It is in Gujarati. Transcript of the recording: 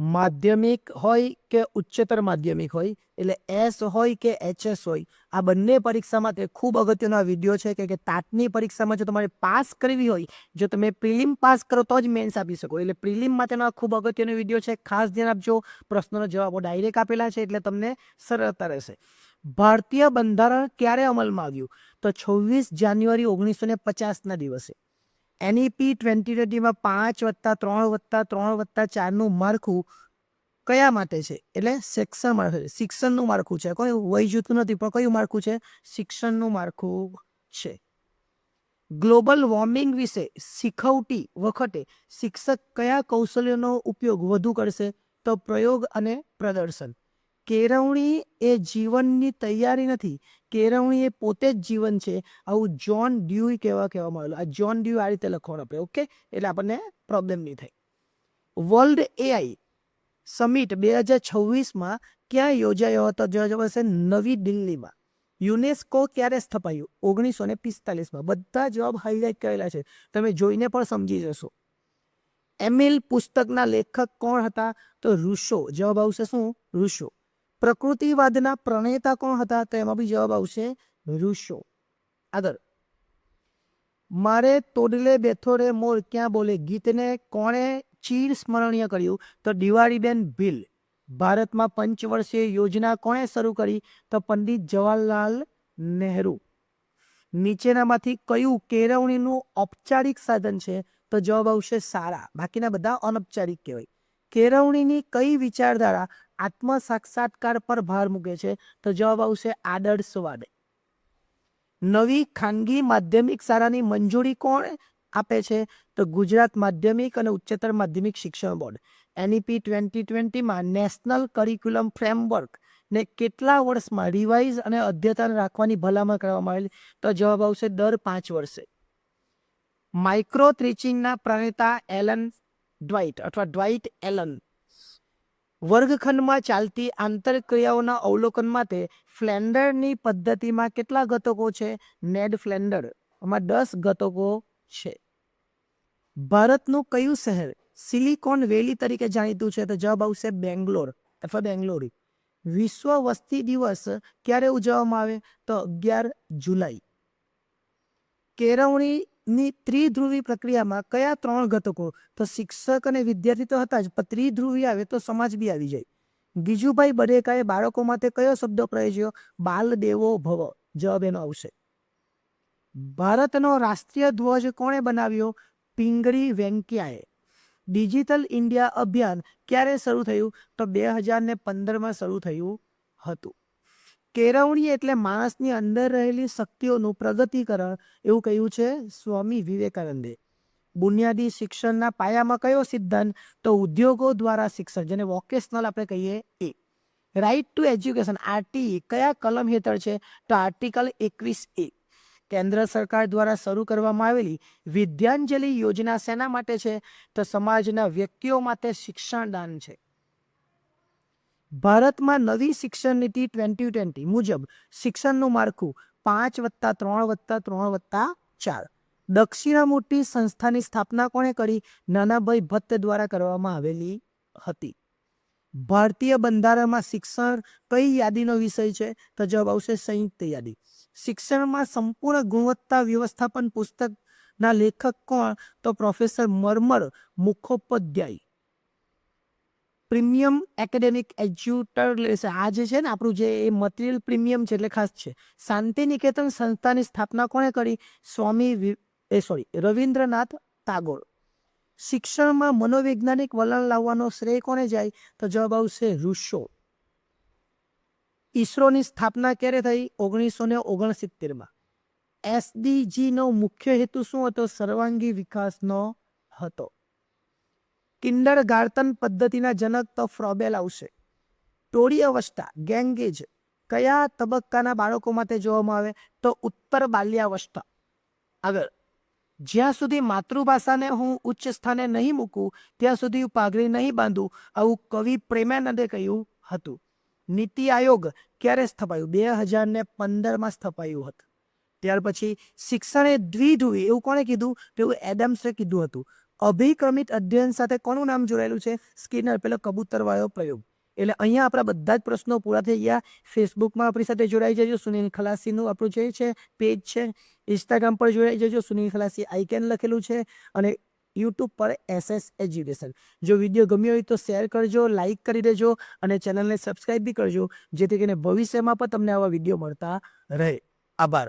માધ્યમિક હોય કે ઉચ્ચતર માધ્યમિક હોય, એટલે એસ હોય કે એચએસ હોય, આ બંને પરીક્ષા માટે ખૂબ અગત્યનો આ વિડીયો છે કે તાટની પરીક્ષામાં જો તમારે પાસ કરવી હોય, જો તમે પ્રિલિમ પાસ કરો તો જ મેન્સ આપી શકો. એટલે પ્રિલિમ માટેનો આ ખૂબ અગત્યનો વિડીયો છે, ખાસ ધ્યાન આપજો. પ્રશ્નનો જવાબો ડાયરેક્ટ આપેલા છે એટલે તમને સરળતા રહેશે. ભારતીય બંધારણ ક્યારે અમલમાં આવ્યું? તો 26 જાન્યુઆરી 1950ના દિવસે. NEP 2020માં 5+3+3+4નું માળખું કયા માટે છે? એટલે શિક્ષણ માટે, શિક્ષણનું માળખું છે. કોઈ વય જૂથનું નથી, પણ કયું માળખું છે? શિક્ષણનું માળખું છે. ગ્લોબલ વોર્મિંગ વિશે શીખવતી વખતે શિક્ષક કયા કૌશલ્યનો ઉપયોગ વધુ કરશે? તો પ્રયોગ અને પ્રદર્શન. કેળવણી એ જીવનની તૈયારી નથી, કેળવણી એ પોતે જ જીવન છે. આવું જ્હોન ડ્યુઈ કહેવામાં આવેલું. આ જ્હોન ડ્યુઈ આ રીતે લખવાનું આપણે, ઓકે, એટલે આપણને પ્રોબ્લેમ નહીં થાય. વર્લ્ડ AI સમિટ 2026માં ક્યાં યોજાયો હતો? જવાબ હશે નવી દિલ્હીમાં. યુનેસ્કો ક્યારે સ્થપાયું? 1945માં. બધા જવાબ હાઇલાઇટ કરેલા છે, તમે જોઈને પણ સમજી જશો. એમિલ પુસ્તકના લેખક કોણ હતા? તો રૂસો. જવાબ આવશે શું? રૂસો. પ્રકૃતિવાદના પ્રણેતા કોણ હતા? તો એમાં બી જવાબ આવશે રૂસો. આગળ. મારે તોડલે બેઠો રે મોર ક્યાં બોલે ગીતને કોણે ચીર સ્મરણીય કર્યું? તો દિવાળીબેન ભીલ. ભારતમાં પંચવર્ષીય યોજના કોણે શરૂ કરી? તો પંડિત જવાહરલાલ નહેરુ. નીચેનામાંથી કયું કેળવણીનું ઔપચારિક સાધન છે? તો જવાબ આવશે શાળા. બાકીના બધા અનૌપચારિક કહેવાય. કેળવણીની કઈ વિચારધારા આત્મ સાક્ષાત્કાર પર ભાર મૂકે છે? તો જવાબ આવશે આદર્શવાદ. નવી ખાનગી માધ્યમિક શાળાની મંજૂરી કોણ આપે છે? તો ગુજરાત માધ્યમિક અને ઉચ્ચતર માધ્યમિક શિક્ષણ બોર્ડ. NEP 2020માં નેશનલ કરિક્યુલમ ફ્રેમવર્ક ને કેટલા વર્ષમાં રિવાઇઝ અને અદ્યતન રાખવાની ભલામણ કરવામાં આવેલી? તો જવાબ આવશે દર 5 વર્ષે. માઇક્રો ટીચિંગના પ્રણેતા એલન ડ્વાઇટ અથવા ડ્વાઇટ એલન. વર્ગખંડમાં ચાલતી આંતરક્રિયાઓના અવલોકન માટે ફ્લેન્ડરની પદ્ધતિમાં કેટલા ઘટકો છે? નેડ ફ્લેન્ડર. આમાં 10 ઘટકો છે. ભારતનું કયું શહેર સિલિકોન વેલી તરીકે જાણીતું છે? તો જવાબ આવશે બેંગ્લોર અથવા બેંગ્લોરી. વિશ્વ વસ્તી દિવસ ક્યારે ઉજવવામાં આવે? તો 11 જુલાઈ. કેળવણીની ત્રિધ્રુવી પ્રક્રિયામાં કયા 3 ઘટકો? તો શિક્ષક અને વિદ્યાર્થી તો હતા જ, પણ ત્રિધ્રુવી આવે તો સમાજ બી આવી જાય. ગીજુભાઈ બડેકાએ બાળકો માટે કયો શબ્દ પ્રયોજ્યો? બાલ દેવો ભવ. જવાબ એનો આવશે. ભારતનો રાષ્ટ્રીય ધ્વજ કોણે બનાવ્યો? પિંગળી વેંકૈયાએ. ડિજિટલ ઇન્ડિયા અભિયાન ક્યારે શરૂ થયું? તો 2015માં શરૂ થયું હતું. કેળવણી એટલે માણસની અંદર રહેલી શક્તિઓનું પ્રગતિકરણ, એવું કહ્યું છે સ્વામી વિવેકાનંદે. બુનિયાદી શિક્ષણના પાયામાં કયો સિદ્ધાંત? તો ઉદ્યોગો દ્વારા શિક્ષણ, જેને વોકેશનલ આપણે કહીએ એ. રાઇટ ટુ એજ્યુકેશન RTE કયા કલમ હેઠળ છે? તો આર્ટિકલ 21A. કેન્દ્ર સરકાર દ્વારા શરૂ કરવામાં આવેલી વિદ્યાંજલિ યોજના શેના માટે છે? તો સમાજના વ્યક્તિઓ માટે શિક્ષણદાન છે. ભારતમાં નવી શિક્ષણ નીતિ 2020 મુજબ શિક્ષણનું માળખું 5+3+3+4. દક્ષિણામૂર્તિ સંસ્થાની સ્થાપના કોણે કરી? નાનાભાઈ ભટ્ટ દ્વારા કરવામાં આવેલી હતી. ભારતીય બંધારણમાં શિક્ષણ કઈ યાદીનો વિષય છે? તો જવાબ આવશે સંયુક્ત યાદી. શિક્ષણમાં સંપૂર્ણ ગુણવત્તા વ્યવસ્થાપન પુસ્તકના લેખક કોણ? તો પ્રોફેસર મરમર મુખોપાધ્યાય. પ્રીમિયમ એકેડેમિક એજ્યુટર આ જે છે ને આપણું જે એ મટીરિયલ પ્રીમિયમ છે એટલે ખાસ છે. શાંતિ નિકેતન સંસ્થાની સ્થાપના કોણે કરી? રવિન્દ્રનાથ ટાગોર. શિક્ષણમાં મનોવૈજ્ઞાનિક વલણ લાવવાનો શ્રેય કોને જાય? તો જવાબ આવશે રૂસો. ઈસરોની સ્થાપના ક્યારે થઈ? 1969માં. SDGનો મુખ્ય હેતુ શું હતો? સર્વાંગી વિકાસનો હતો. કિન્ડરગાર્ટન પદ્ધતિના જનક તો ફ્રોબેલ આવશે. ટોળી અવસ્થા ગેંગેજ કયા તબક્કાના બાળકો માટે જોવામાં આવે? તો ઉત્તર બાલ્યાવસ્થા. આગળ. જ્યાં સુધી માતૃભાષાને હું ઉચ્ચ સ્થાને નહીં મૂકું ત્યાં સુધી હું પાઘડી નહીં બાંધું, આવું કવિ પ્રેમાનંદે કહ્યું હતું. નીતિ આયોગ ક્યારે સ્થપાયું? 2015માં સ્થપાયું હતું. ત્યાર પછી શિક્ષણ એ દ્વિધ્રુવી, એવું કોણે કીધું? તેવું એડમ્સે કીધું હતું. અભિક્રમિત અધ્યયન સાથે કોનું નામ જોડાયેલું છે? સ્કિનર, પેલો કબૂતરવાળો પ્રયોગ. એટલે અહીંયા આપણા બધા જ પ્રશ્નો પૂરા થઈ ગયા. ફેસબુકમાં આપણી સાથે જોડાઈ જજો. સુનિલ ખલાસીનું આપણું જે છે પેજ છે. ઇન્સ્ટાગ્રામ પર જોડાઈ જજો. સુનિલ ખલાસી આઈકેન લખેલું છે. અને યુટ્યુબ પર SS એજ્યુકેશન. જો વિડીયો ગમ્યો હોય તો શેર કરજો, લાઇક કરી દેજો અને ચેનલને સબસ્ક્રાઈબ બી કરજો, જેથી કરીને ભવિષ્યમાં પણ તમને આવા વિડીયો મળતા રહે. આભાર.